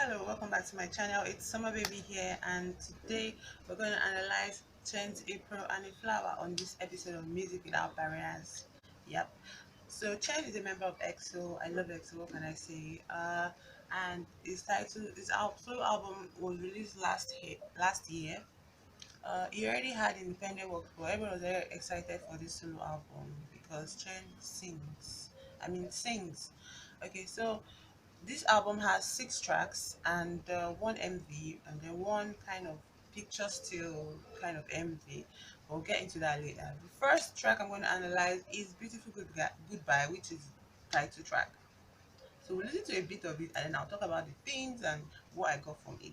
Hello, welcome back to my channel. It's Summer Baby here, and today we're going to analyze Chen's April and a Flower on this episode of Music Without Barriers. Yep. So Chen is a member of EXO. I love EXO. What can I say? And his solo album was released last year. He already had independent work, but everyone was very excited for this solo album because Chen sings. I mean, sings. Okay, so this album has 6 tracks and one MV and then one kind of picture still kind of MV. We'll get into that later. The first track I'm going to analyze is Beautiful Goodbye, which is title track. So we'll listen to a bit of it and then I'll talk about the themes and what I got from it.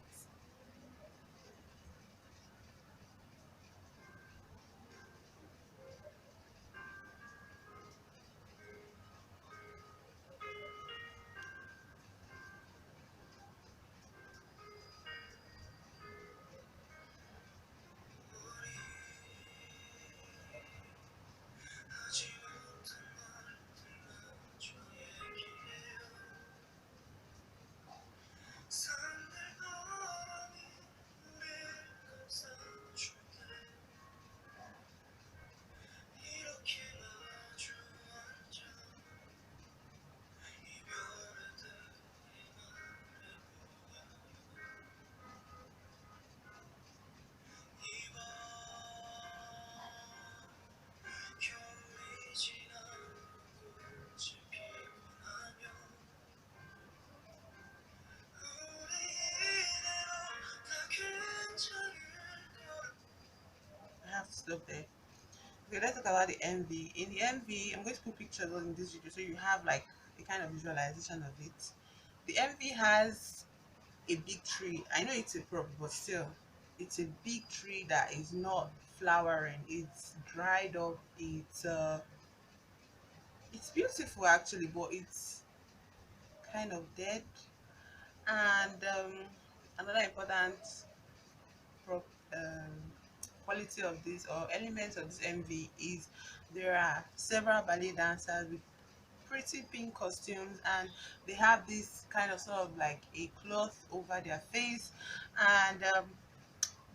I have to stop there. Okay, let's talk about the MV. In the MV, I'm going to put pictures on this video so you have like a kind of visualization of it. The MV has a big tree. I know it's a prop, but still, it's a big tree that is not flowering. It's dried up. It's beautiful actually, but it's kind of dead. And another important prop quality of this or elements of this MV is there are several ballet dancers with pretty pink costumes, and they have this kind of sort of like a cloth over their face, and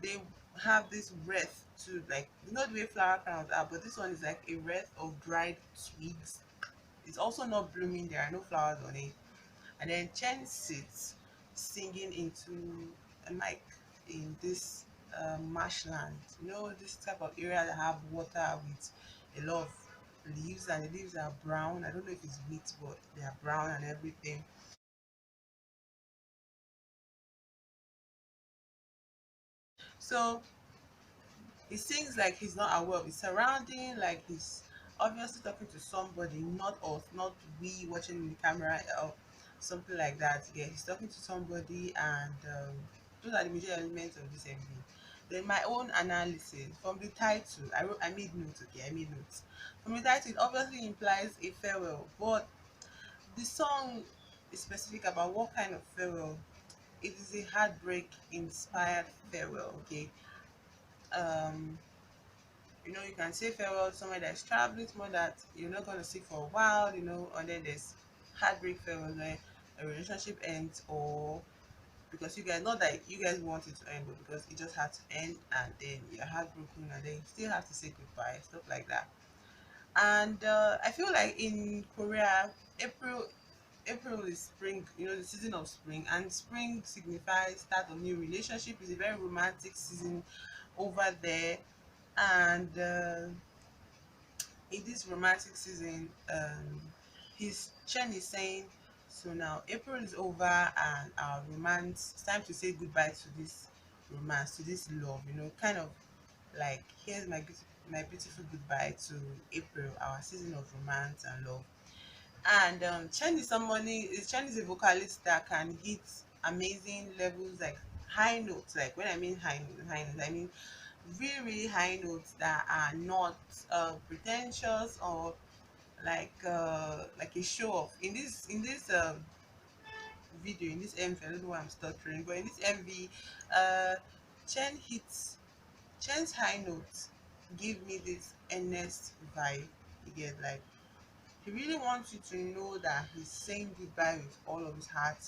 they have this wreath to, like, you know the way flower crowns are, but this one is like a wreath of dried twigs. It's also not blooming, there are no flowers on it. And then Chen sits singing into a mic in this marshland, you know, this type of area that have water with a lot of leaves, and the leaves are brown. I don't know if it's wheat, but they are brown and everything. So he sings like he's not aware of his surrounding, like he's obviously talking to somebody, not us, not we watching the camera or something like that. Yeah, he's talking to somebody, and those are the major elements of this MV. Then my own analysis from the title, I made notes. Okay, I made notes. From the title, it obviously implies a farewell, but the song is specific about what kind of farewell. It is a heartbreak inspired farewell. Okay, um you know, you can say farewell to somewhere that's traveling, someone that you're not going to see for a while, you know, and then there's heartbreak farewell where a relationship ends, or because you guys, not that you guys want it to end, but because it just had to end, and then you're heartbroken and then you still have to say goodbye, stuff like that. And I feel like in Korea, April April is spring, you know, the season of spring, and spring signifies start of new relationship. It's a very romantic season over there, and in this romantic season, his Chen is saying, so now April is over and our romance, it's time to say goodbye to this romance, to this love, you know, kind of like, here's my beautiful goodbye to April, our season of romance and love. And Chen is a vocalist that can hit amazing levels, like high notes. Like when I mean high notes, I mean really, really high notes that are not pretentious or like a show off. In this video, in this MV, I don't know why I'm stuttering, but in this MV, uh, Chen hits Chen's high notes give me this earnest vibe. You get, like, he really wants you to know that he's saying goodbye with all of his heart,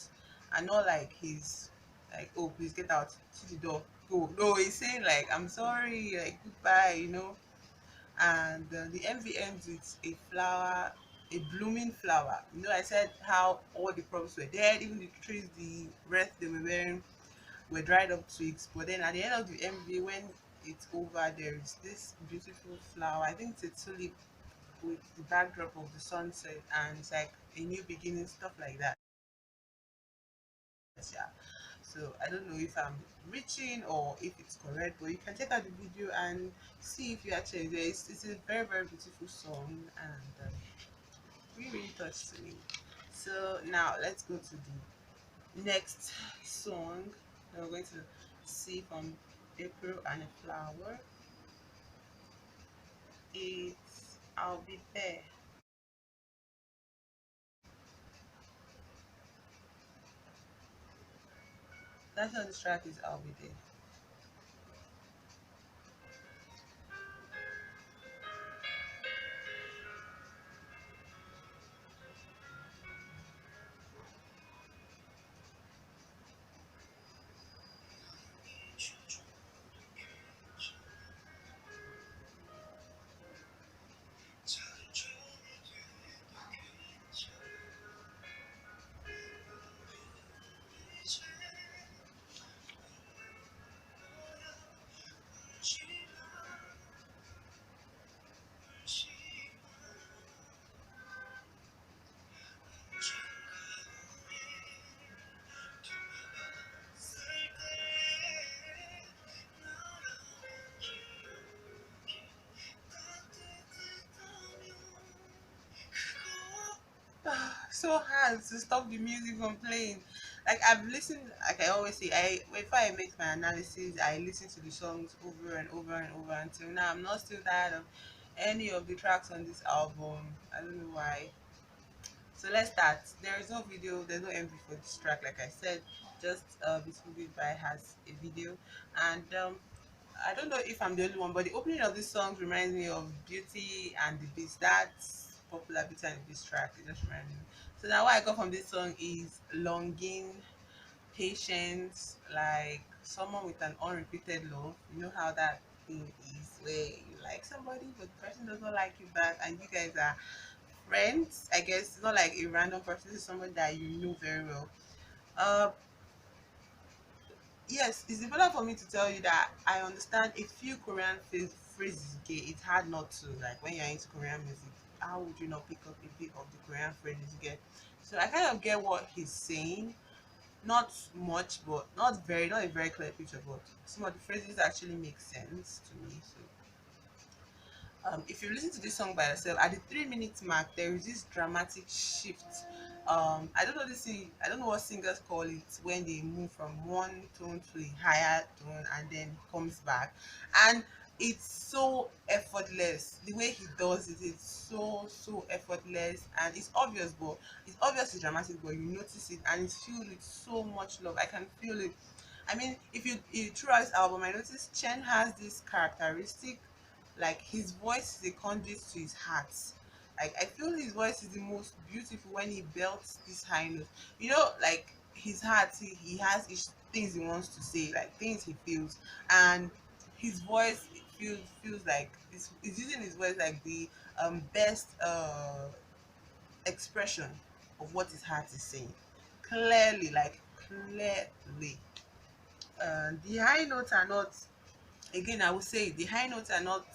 and not like he's like, oh, please get out to the door, go. No, he's saying like, I'm sorry, like goodbye, And the MV ends with a flower, a blooming flower. I said how all the props were dead, even the trees, the wreath they were wearing were dried up twigs. But then at the end of the MV, when it's over, there is this beautiful flower. I think it's a tulip with the backdrop of the sunset, and it's like a new beginning, stuff like that. Yeah. So I don't know if I'm reaching or if it's correct, but you can check out the video and see if you actually there. It's a very, very beautiful song, and really, really touched me. So now let's go to the next song that we're going to see from April and a Flower. It's I'll Be There. That's on the track is I'll Be There. So hard to stop the music from playing. Like I've listened, like I always say, before I make my analysis, I listen to the songs over and over and over until now. I'm not still tired of any of the tracks on this album. I don't know why. So let's start. There is no video, there's no MV for this track, like I said. Just Beautiful Goodbye has a video, and I don't know if I'm the only one, but the opening of this song reminds me of Beauty and the Beast. That's popular Beauty and the Beast track. It just reminds me. So now what I got from this song is longing, patience, like someone with an unrequited love. You know how that thing is where you like somebody but the person does not like you back and you guys are friends. I guess it's not like a random person, it's someone that you know very well. Uh yes, it's important for me to tell you that I understand a few Korean phrases. Okay, it's hard not to, like when you're into Korean music. How would you not pick up a bit of the Korean phrases you get? So I kind of get what he's saying. Not much, but not a very clear picture, but some of the phrases actually make sense to me. So if you listen to this song by yourself, at the 3 minute mark, there is this dramatic shift. I don't know this thing, I don't know what singers call it when they move from one tone to a higher tone and then comes back. And it's so effortless. The way he does it, it's so effortless and it's obvious, but it's obviously dramatic, but you notice it and it's filled with so much love. I can feel it. I mean, if you throughout this album, I noticed Chen has this characteristic, like his voice is a conduit to his heart. Like I feel his voice is the most beautiful when he belts this high note. Like his heart, he has his things he wants to say, like things he feels, and his voice feels like he's using his voice like the best expression of what his heart is saying. Clearly, like clearly. The high notes are not, again, I would say the high notes are not,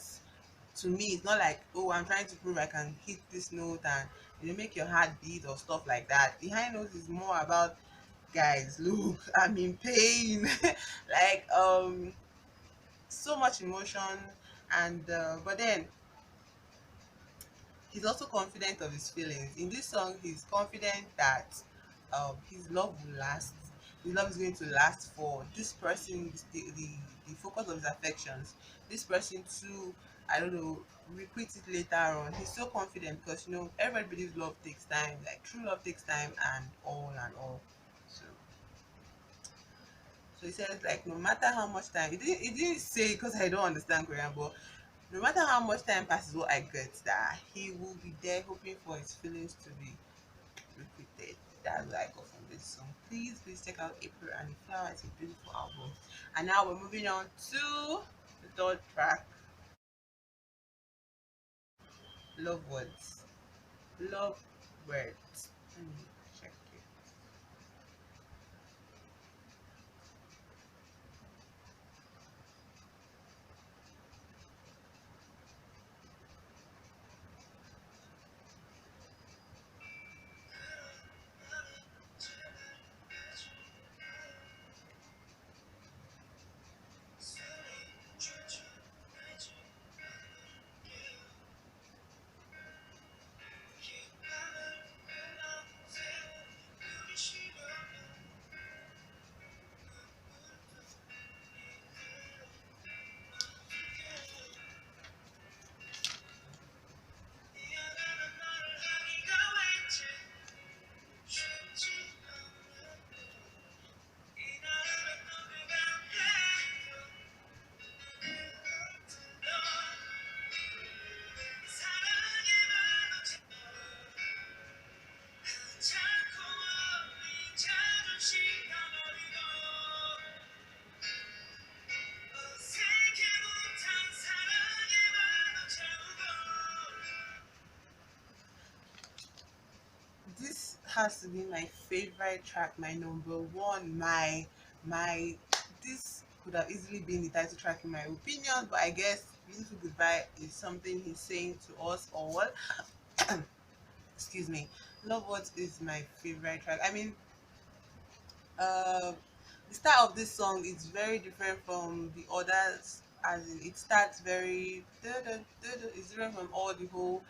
to me, it's not like, oh, I'm trying to prove I can hit this note and make your heart beat or stuff like that. The high note is more about, guys, look, I'm in pain. Like so much emotion, and but then he's also confident of his feelings. In this song, he's confident that his love will last. His love is going to last for this person, the focus of his affections. This person too, I don't know, repeat it later on. He's so confident because everybody's love takes time. Like true love takes time and all and all. So he says like no matter how much time, it didn't say because I don't understand Korean, but no matter how much time passes, what I get that he will be there hoping for his feelings to be repeated. That's what I got from this song. Please check out April and the Flower. It's a beautiful album. And now we're moving on to the third track, Love Words. Love Words. Let me check it. This has to be my favorite track, my number one, my this could have easily been the title track in my opinion, but I guess Beautiful Goodbye is something he's saying to us all. Excuse me. Love What is my favorite track. I mean, uh, the start of this song is very different from the others, as in it starts very it's different from all the whole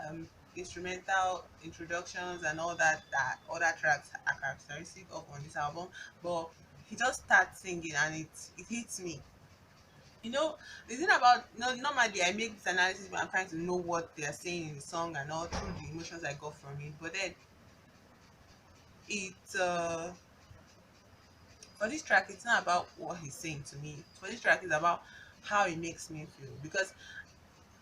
um instrumental introductions and all that other tracks are characteristic of on this album. But he just starts singing and it hits me. You know, the thing about, normally I make this analysis when I'm trying to know what they are saying in the song and all through the emotions I got from it. But then it for this track, it's not about what he's saying to me. For this track, it's about how it makes me feel. Because,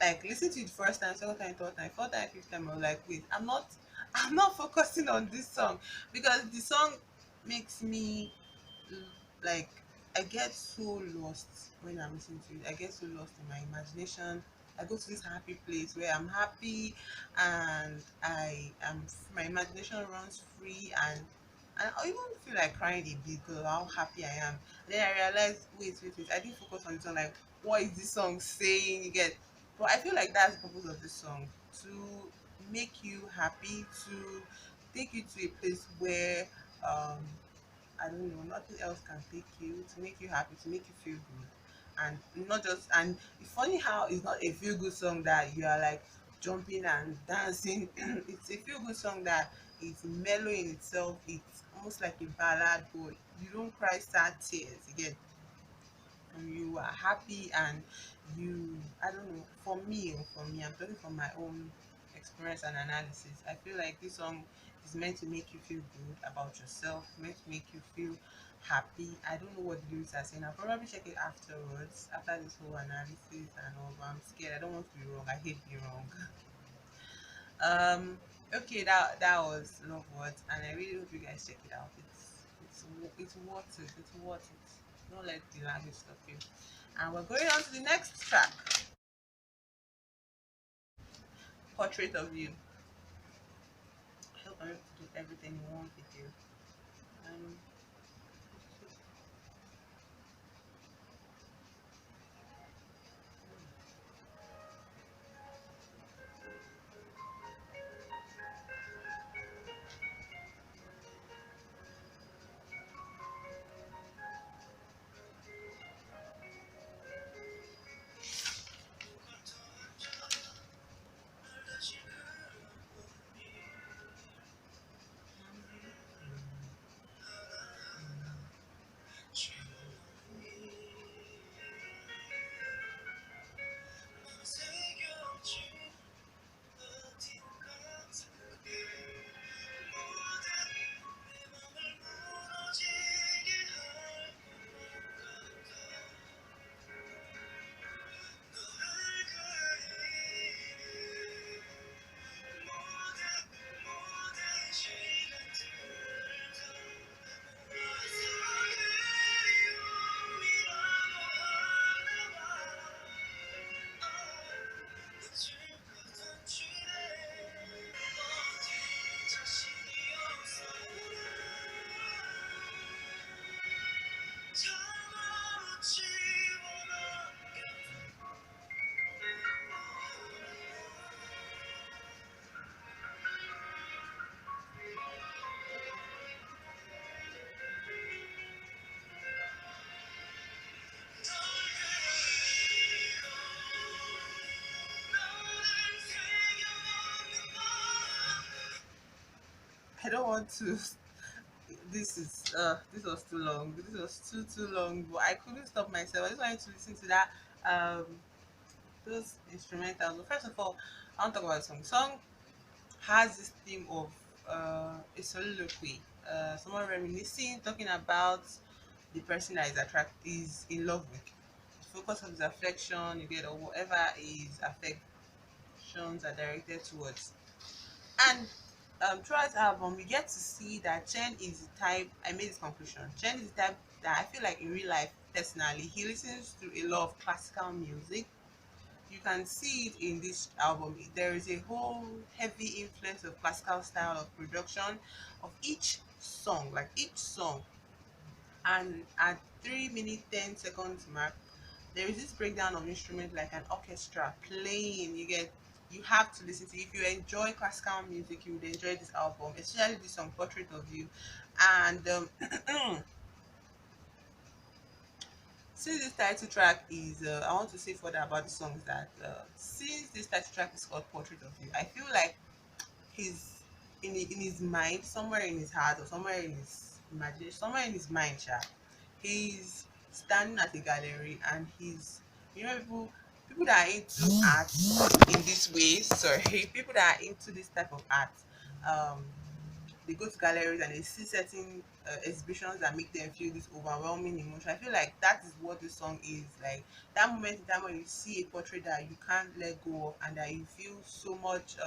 like, listen to it first time, second time, third time, fourth time, fifth time, I was like, wait, I'm not focusing on this song, because the song makes me, like, I get so lost when I'm listening to it. I get so lost in my imagination. I go to this happy place where I'm happy, and my imagination runs free, and I even feel like crying a bit because of how happy I am. Then I realized, wait, I didn't focus on the song, like, what is this song saying? You get, but I feel like that's the purpose of this song, to make you happy, to take you to a place where um I don't know, nothing else can take you, to make you happy, to make you feel good. And not just, and it's funny how it's not a feel good song that you are like jumping and dancing. It's a feel good song that is mellow in itself. It's almost like a ballad, but you don't cry sad tears again. And you are happy, and you, I don't know, for me, I'm talking from my own experience and analysis. I feel like this song is meant to make you feel good about yourself, meant to make you feel happy. I don't know what the lyrics are saying. I'll probably check it afterwards, after this whole analysis and all, but I'm scared. I don't want to be wrong. I hate being wrong. um okay, that was Love Words, and I really hope you guys check it out. It's worth it. It's worth it. Don't let the language stop you. And we're going on to the next track, Portrait of You. I hope I'm able to do everything in one video. Um, I don't want to. This was too long. This was too long, but I couldn't stop myself. I just wanted to listen to that um those instrumentals. But first of all, I want to talk about the song. The song has this theme of a soliloquy, someone reminiscing, talking about the person that is in love with. The focus of his affection, you get, or whatever his affections are directed towards. And throughout the album, we get to see that Chen is the type. I made this conclusion. Chen is the type that I feel like in real life, personally, he listens to a lot of classical music. You can see it in this album. There is a whole heavy influence of classical style of production of each song, like each song. And at 3 minute 10 seconds mark, there is this breakdown of instrument like an orchestra playing. You have to listen to it. If you enjoy classical music, you would enjoy this album, especially this song Portrait of You. And since this title track is I want to say further about the song is that since this title track is called Portrait of You, I feel like he's in his mind, somewhere in his heart or somewhere in his imagination, somewhere in his mind, he's standing at a gallery and he's, people that are into art in this way, sorry, people that are into this type of art, um they go to galleries and they see certain exhibitions that make them feel this overwhelming emotion. I feel like that is what this song is like. That moment in time when you see a portrait that you can't let go of and that you feel so much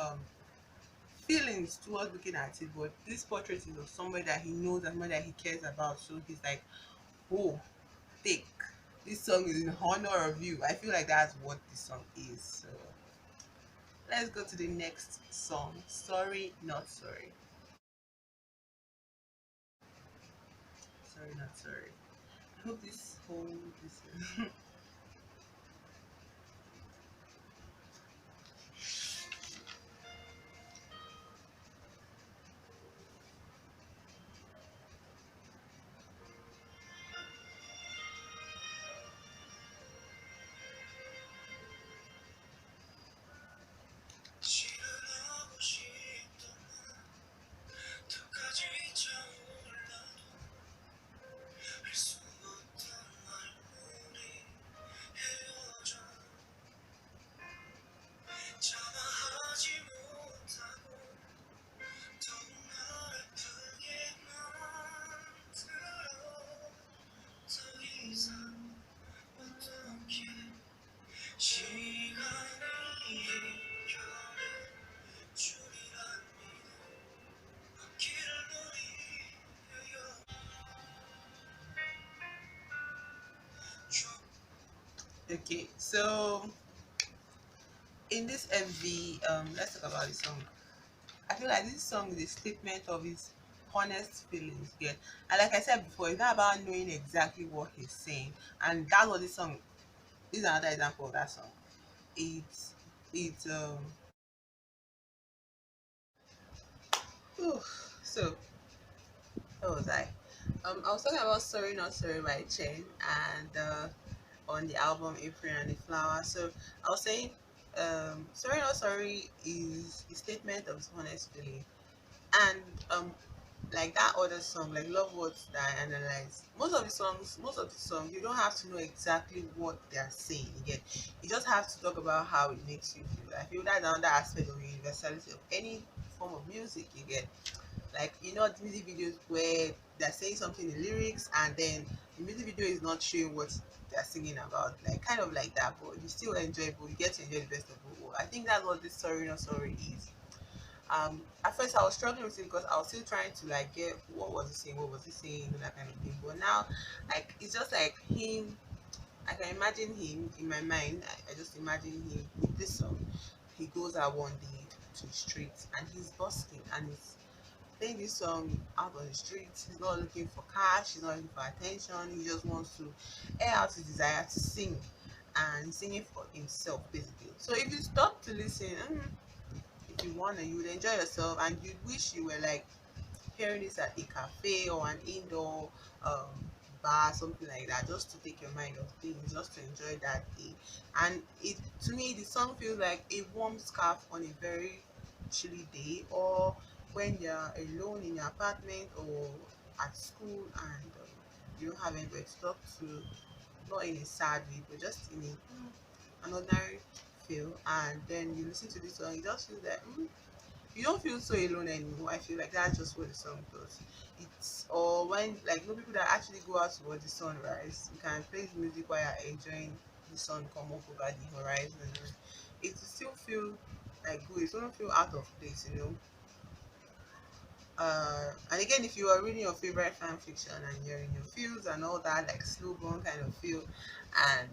feelings towards looking at it. But this portrait is of somebody that he knows and somebody that he cares about. So he's like, oh, take. This song is in honor of you. I feel like that's what this song is. So let's go to the next song. Sorry, not sorry. Sorry, not sorry. I hope this whole this Okay, so in this MV, let's talk about the song. I feel like this song is a statement of his honest feelings. Yeah, and like I said before, it's not about knowing exactly what he's saying, and that's what this song is. Another example of that song. It's whew, so where was I was talking about Sorry Not Sorry by Chen and on the album April and the Flower. So I was saying Sorry Not Sorry is a statement of his honest feeling. And like that other song, like Love Words That I Analyze, most of the songs, you don't have to know exactly what they're saying. You just have to talk about how it makes you feel. I feel that's another aspect of the universality of any form of music. Like the music videos where they're saying something in lyrics and then the music video is not showing what they're singing about, like kind of like that, but you still enjoyable, you get to enjoy the best of both worlds. I think that's what this Sorry Not Sorry is. At first I was struggling with it because I was still trying to like get what was he saying, that kind of thing. But now, like, it's just like him. I can imagine him in my mind. I just imagine him with this song. He goes out one day to the streets and he's busking and he's playing this song out on the streets. He's not looking for cash, he's not looking for attention, he just wants to air out his desire to sing, and he's singing for himself basically. So if you stop to listen, if you wanna, you would enjoy yourself and you'd wish you were like hearing this at a cafe or an indoor bar, something like that, just to take your mind off things, just to enjoy that day. And it, to me, the song feels like a warm scarf on a very chilly day, or when you're alone in your apartment or at school and you don't have anybody to talk to, not in a sad way, but just in an ordinary feel, and then you listen to this song, you just feel that you don't feel so alone anymore. I feel like that's just what the song does. It's or when like no people that actually go out to watch the sunrise, you can play the music while you're enjoying the sun come up over the horizon. And it will still feel like good. It won't feel out of place, you know. And again, if you are reading your favorite fan fiction and you're in your fields and all that, like slow burn kind of feel, and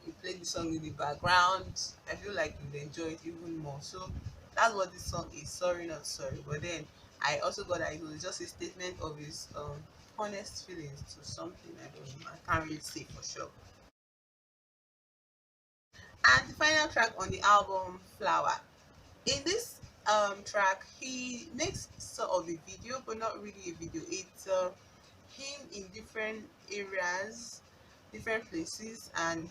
you play the song in the background, I feel like you'd enjoy it even more. So that's what this song is. Sorry, not sorry. But then I also got that it was just a statement of his honest feelings to something. I don't know. I can't really say for sure. And the final track on the album, Flower. In this track, he makes sort of a video, but not really a video. It's him in different areas, different places, and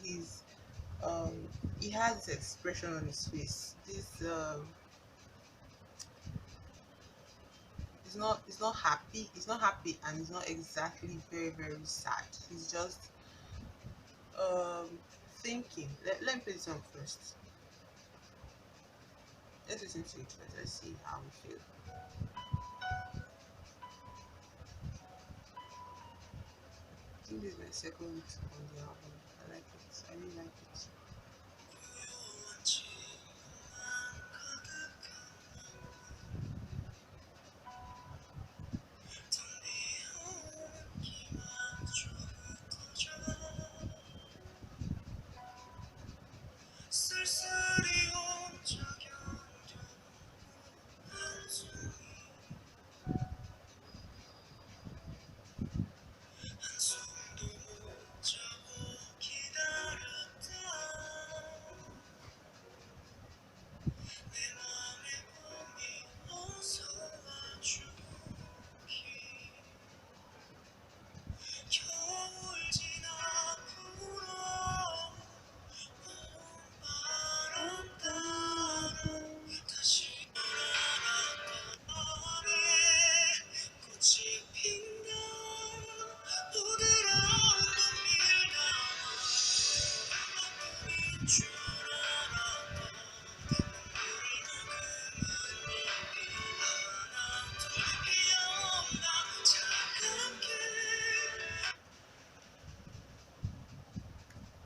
um he has this expression on his face. This he's not happy. He's not happy, and he's not exactly very sad. He's just um thinking. Let me play this song first. Let's listen to it first. Let's see how we feel. I think this is my second on the album. I like it. I really like it.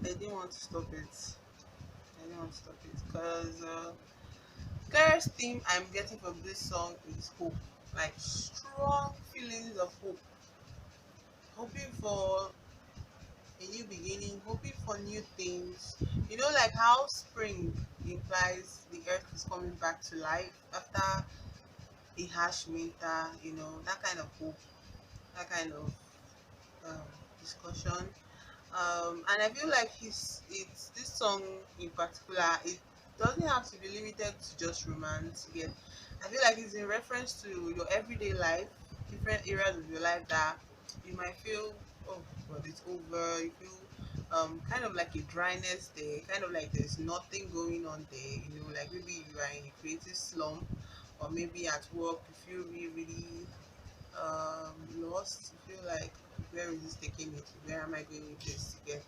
I didn't want to stop it. I didn't want to stop it because clearest theme I'm getting from this song is hope. Like strong feelings of hope. Hoping for a new beginning, hoping for new things. You know, like how spring implies the earth is coming back to life after a harsh winter, you know, that kind of hope, that kind of um, discussion. And I feel like it's this song in particular. It doesn't have to be limited to just romance. Again, I feel like it's in reference to your everyday life, different areas of your life that you might feel, oh God, it's over. You feel kind of like a dryness there, kind of like there's nothing going on there. You know, like maybe you are in a creative slump, or maybe at work you feel really lost. You feel like where is this taking me to? Where am I going with this to get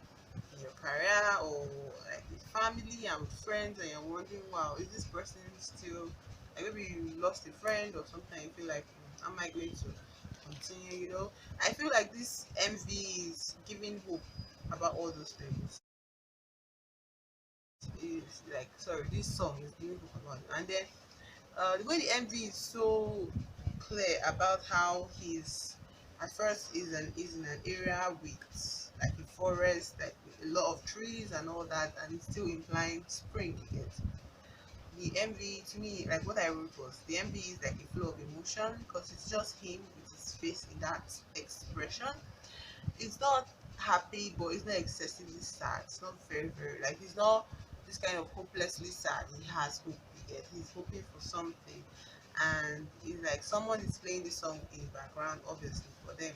in your career or like with family and with friends, and you're wondering, wow, is this person still like maybe you lost a friend or something? You feel like am I going to continue? You know, I feel like this MV is giving hope about all those things. Is like sorry, this song is giving hope about it. And then the way the MV is so clear about how he's at first is in an area with like a forest, like with a lot of trees and all that, and it's still implying spring. You get the MV to me, like what I wrote was the MV is like a flow of emotion because it's just him with his face in that expression. It's not happy, but it's not excessively sad. It's not very like he's not this kind of hopelessly sad. He has hope. Yet he's hoping for something, and it's like someone is playing the song in the background, obviously for them.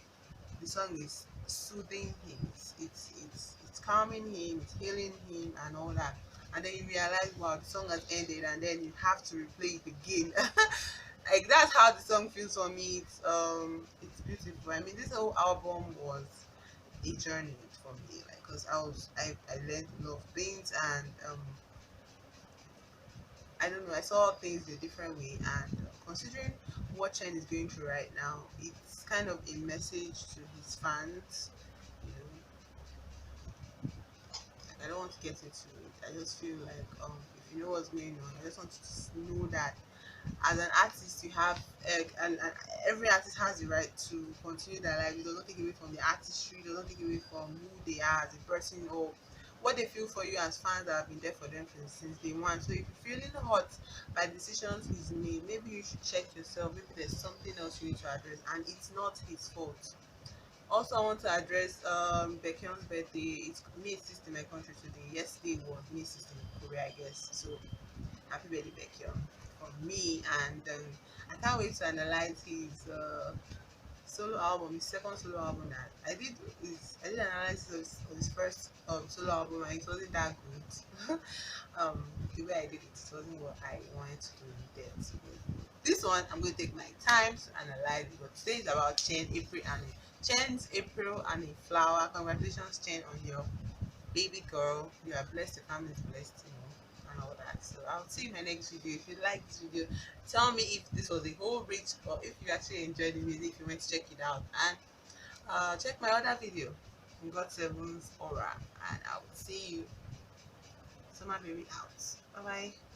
The song is soothing him. It's calming him. It's healing him, and all that. And then you realize, wow, the song has ended, and then you have to replay it again. Like like that's how the song feels for me. It's beautiful. I mean, this whole album was a journey for me, like, because I learned a lot of things, and I don't know, I saw things a different way, and considering what Chen is going through right now, it's kind of a message to his fans. You know, like, I don't want to get into it. I just feel like if you know what's going on, I just want you to know that as an artist you have and every artist has the right to continue their life. It does not take away from the artistry, it does not take away from who they are as a person, or what they feel for you as fans that have been there for them since day one. So if you're feeling hurt by decisions he's made, maybe you should check yourself. Maybe there's something else you need to address, and it's not his fault. Also, I want to address Baekhyun's birthday. It's May 6th in my country today. Yesterday was May 6th in Korea, I guess. So happy birthday, Baekhyun, from me. And I can't wait to analyze his solo album, his second solo album. That I did analysis of his first solo album, and it wasn't that good. The way I did it wasn't what I wanted to do in depth. This one, I'm going to take my time to analyze it. But today is about Chen's April and a flower. Congratulations, Chen, on your baby girl. You are blessed, your family is blessed, and all that. So I'll see you in my next video. If you like this video, tell me if this was a whole reach, or if you actually enjoyed the music, if you went to check it out. And check my other video, God Seven's Aura. And I will see you. Summer Baby out. Bye bye.